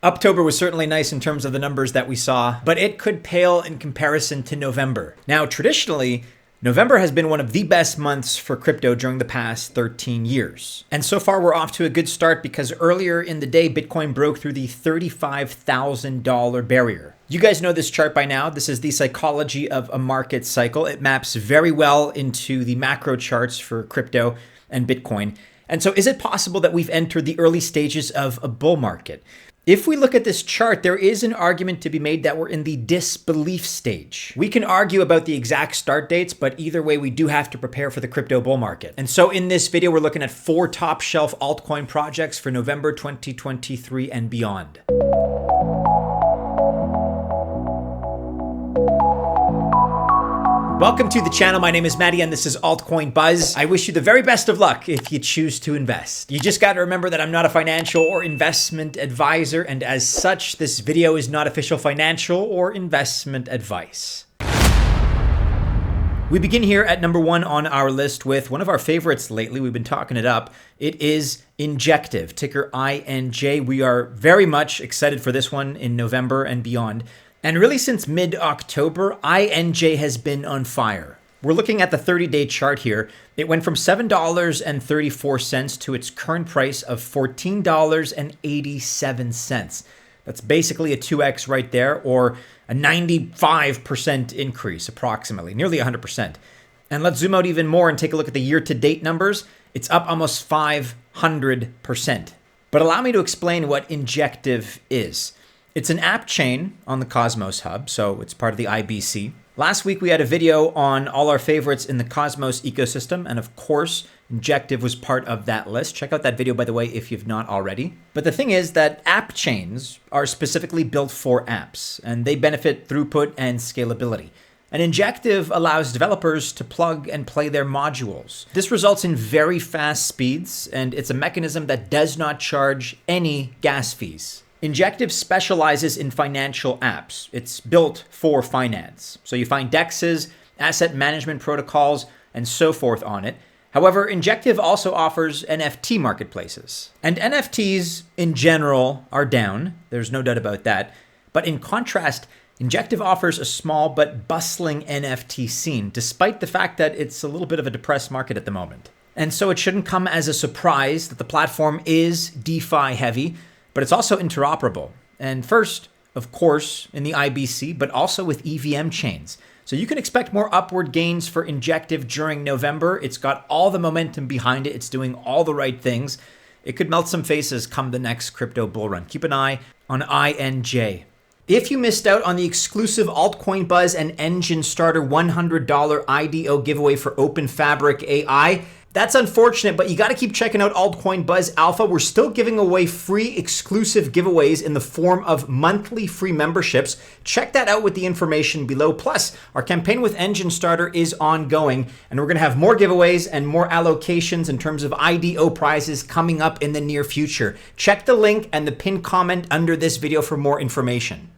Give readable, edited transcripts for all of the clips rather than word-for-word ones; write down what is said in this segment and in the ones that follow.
Uptober was certainly nice in terms of the numbers that we saw, but it could pale in comparison to November. Now, traditionally, November has been one of the best months for crypto during the past 13 years. And so far, we're off to a good start because earlier in the day, Bitcoin broke through the $35,000 barrier. You guys know this chart by now. This is the psychology of a market cycle. It maps very well into the macro charts for crypto and Bitcoin. And so is it possible that we've entered the early stages of a bull market? If we look at this chart, there is an argument to be made that we're in the disbelief stage. We can argue about the exact start dates, but either way, we do have to prepare for the crypto bull market. And so in this video, we're looking at 4 top shelf altcoin projects for November 2023 and beyond. Welcome to the channel. My name is Maddie and this is Altcoin Buzz. I wish you the very best of luck if you choose to invest. You just got to remember that I'm not a financial or investment advisor, and as such, this video is not official financial or investment advice. We begin here at number 1 on our list with one of our favorites lately. We've been talking it up. It is Injective, ticker INJ. We are very much excited for this one in November and beyond. And really since mid-October, INJ has been on fire. We're looking at the 30-day chart here. It went from $7.34 to its current price of $14.87. That's basically a 2x right there, or a 95% increase approximately, nearly 100%. And let's zoom out even more and take a look at the year-to-date numbers. It's up almost 500%. But allow me to explain what Injective is. It's an app chain on the Cosmos Hub, so it's part of the IBC. Last week, we had a video on all our favorites in the Cosmos ecosystem, and of course, Injective was part of that list. Check out that video, by the way, if you've not already. But the thing is that app chains are specifically built for apps, and they benefit throughput and scalability. And Injective allows developers to plug and play their modules. This results in very fast speeds, and it's a mechanism that does not charge any gas fees. Injective specializes in financial apps. It's built for finance. So you find DEXs, asset management protocols, and so forth on it. However, Injective also offers NFT marketplaces. And NFTs in general are down. There's no doubt about that. But in contrast, Injective offers a small but bustling NFT scene, despite the fact that it's a little bit of a depressed market at the moment. And so it shouldn't come as a surprise that the platform is DeFi heavy, but it's also interoperable. And first, of course, in the IBC, but also with EVM chains. So you can expect more upward gains for Injective during November. It's got all the momentum behind it. It's doing all the right things. It could melt some faces come the next crypto bull run. Keep an eye on INJ. If you missed out on the exclusive Altcoin Buzz and Engine Starter $100 IDO giveaway for Open Fabric AI, that's unfortunate, but you got to keep checking out Altcoin Buzz Alpha. We're still giving away free exclusive giveaways in the form of monthly free memberships. Check that out with the information below. Plus, our campaign with Engine Starter is ongoing, and we're going to have more giveaways and more allocations in terms of IDO prizes coming up in the near future. Check the link and the pinned comment under this video for more information.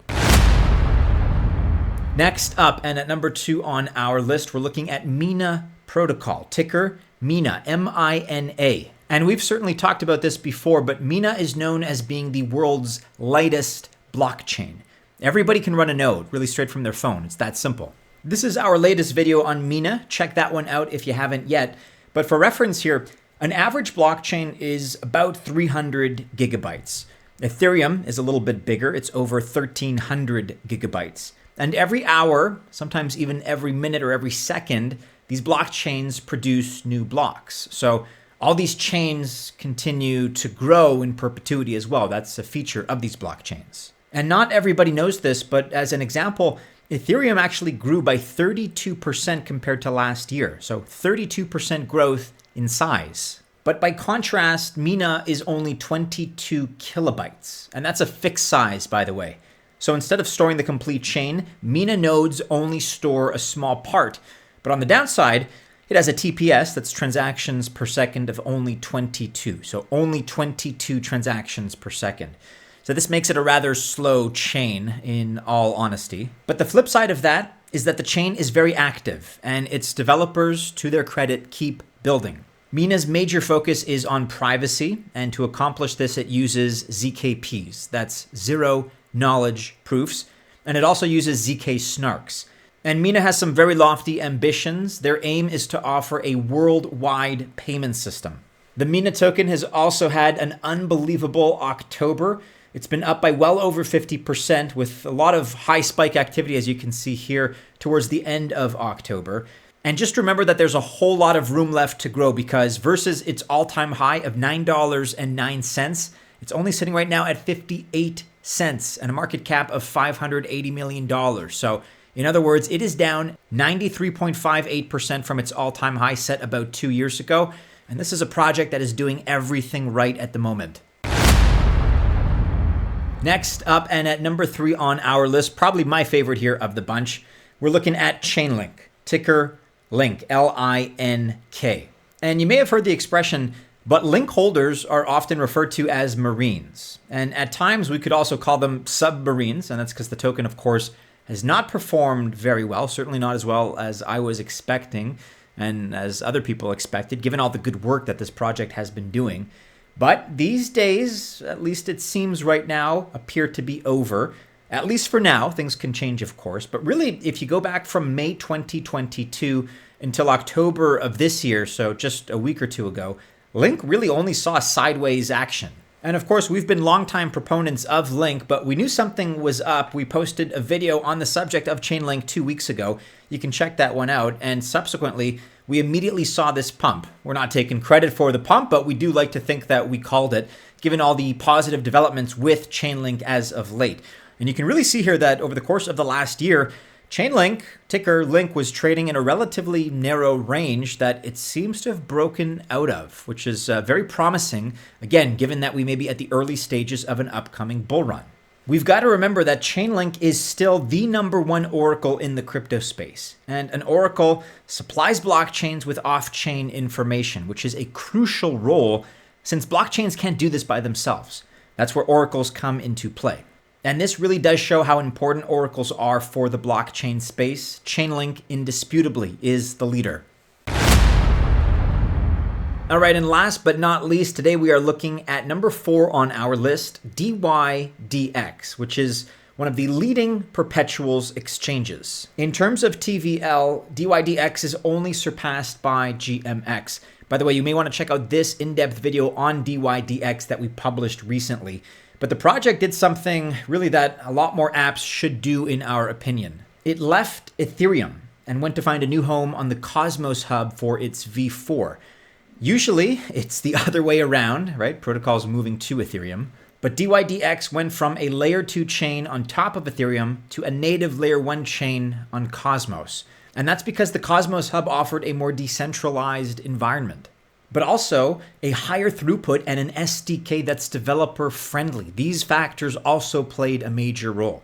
Next up, and at number 2 on our list, we're looking at MINA Protocol, ticker MINA, M-I-N-A. And we've certainly talked about this before, but MINA is known as being the world's lightest blockchain. Everybody can run a node really straight from their phone. It's that simple. This is our latest video on MINA. Check that one out if you haven't yet. But for reference here, an average blockchain is about 300 gigabytes. Ethereum is a little bit bigger. It's over 1,300 gigabytes. And every hour, sometimes even every minute or every second, these blockchains produce new blocks. So all these chains continue to grow in perpetuity as well. That's a feature of these blockchains. And not everybody knows this, but as an example, Ethereum actually grew by 32% compared to last year. So 32% growth in size. But by contrast, MINA is only 22 kilobytes. And that's a fixed size, by the way. So instead of storing the complete chain, MINA nodes only store a small part. But on the downside, it has a TPS, that's transactions per second, of only 22. So only 22 transactions per second. So this makes it a rather slow chain in all honesty. But the flip side of that is that the chain is very active and its developers, to their credit, keep building. MINA's major focus is on privacy, and to accomplish this, it uses ZKPs. That's zero knowledge proofs. And it also uses ZK snarks. And MINA has some very lofty ambitions. Their aim is to offer a worldwide payment system. The MINA token has also had an unbelievable October. It's been up by well over 50% with a lot of high spike activity, as you can see here, towards the end of October. And just remember that there's a whole lot of room left to grow because versus its all-time high of $9.09, it's only sitting right now at 58 cents and a market cap of $580 million. So in other words, it is down 93.58% from its all-time high set about 2 years ago. And this is a project that is doing everything right at the moment. Next up, and at number 3 on our list, probably my favorite here of the bunch, we're looking at Chainlink, ticker LINK, L-I-N-K. And you may have heard the expression, but LINK holders are often referred to as Marines. And at times we could also call them submarines, and that's because the token, of course, has not performed very well, certainly not as well as I was expecting and as other people expected, given all the good work that this project has been doing. But these days, at least it seems right now, appear to be over. At least for now. Things can change, of course. But really, if you go back from May 2022 until October of this year, so just a week or two ago, LINK really only saw sideways action. And of course, we've been longtime proponents of LINK, but we knew something was up. We posted a video on the subject of Chainlink 2 weeks ago. You can check that one out. And subsequently, we immediately saw this pump. We're not taking credit for the pump, but we do like to think that we called it, given all the positive developments with Chainlink as of late. And you can really see here that over the course of the last year, Chainlink, ticker LINK, was trading in a relatively narrow range that it seems to have broken out of, which is very promising, again, given that we may be at the early stages of an upcoming bull run. We've got to remember that Chainlink is still the #1 oracle in the crypto space. And an oracle supplies blockchains with off-chain information, which is a crucial role since blockchains can't do this by themselves. That's where oracles come into play. And this really does show how important oracles are for the blockchain space. Chainlink indisputably is the leader. All right, and last but not least, today we are looking at number 4 on our list, dydx, which is one of the leading perpetuals exchanges. In terms of TVL, dydx is only surpassed by GMX. By the way, you may want to check out this in-depth video on dydx that we published recently. But the project did something really that a lot more apps should do in our opinion. It left Ethereum and went to find a new home on the Cosmos hub for its V4. Usually it's the other way around, right? Protocols moving to Ethereum. But dydx went from a layer 2 chain on top of Ethereum to a native layer 1 chain on Cosmos. And that's because the Cosmos hub offered a more decentralized environment, but also a higher throughput and an SDK that's developer friendly. These factors also played a major role.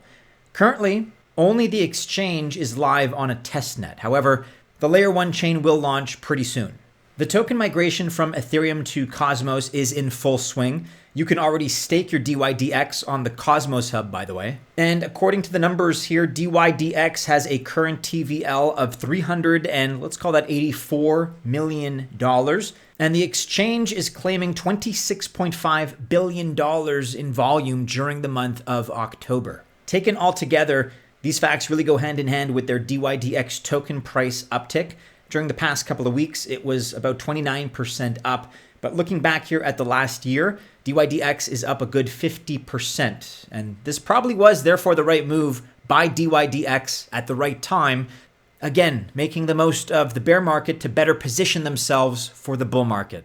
Currently, only the exchange is live on a testnet. However, the layer 1 chain will launch pretty soon. The token migration from Ethereum to Cosmos is in full swing. You can already stake your dydx on the Cosmos hub, by the way. And according to the numbers here, dydx has a current TVL of $384 million. And the exchange is claiming $26.5 billion in volume during the month of October. Taken all together, these facts really go hand in hand with their dydx token price uptick. During the past couple of weeks, it was about 29% up. But looking back here at the last year, dydx is up a good 50%. And this probably was therefore the right move by dydx at the right time. Again, making the most of the bear market to better position themselves for the bull market.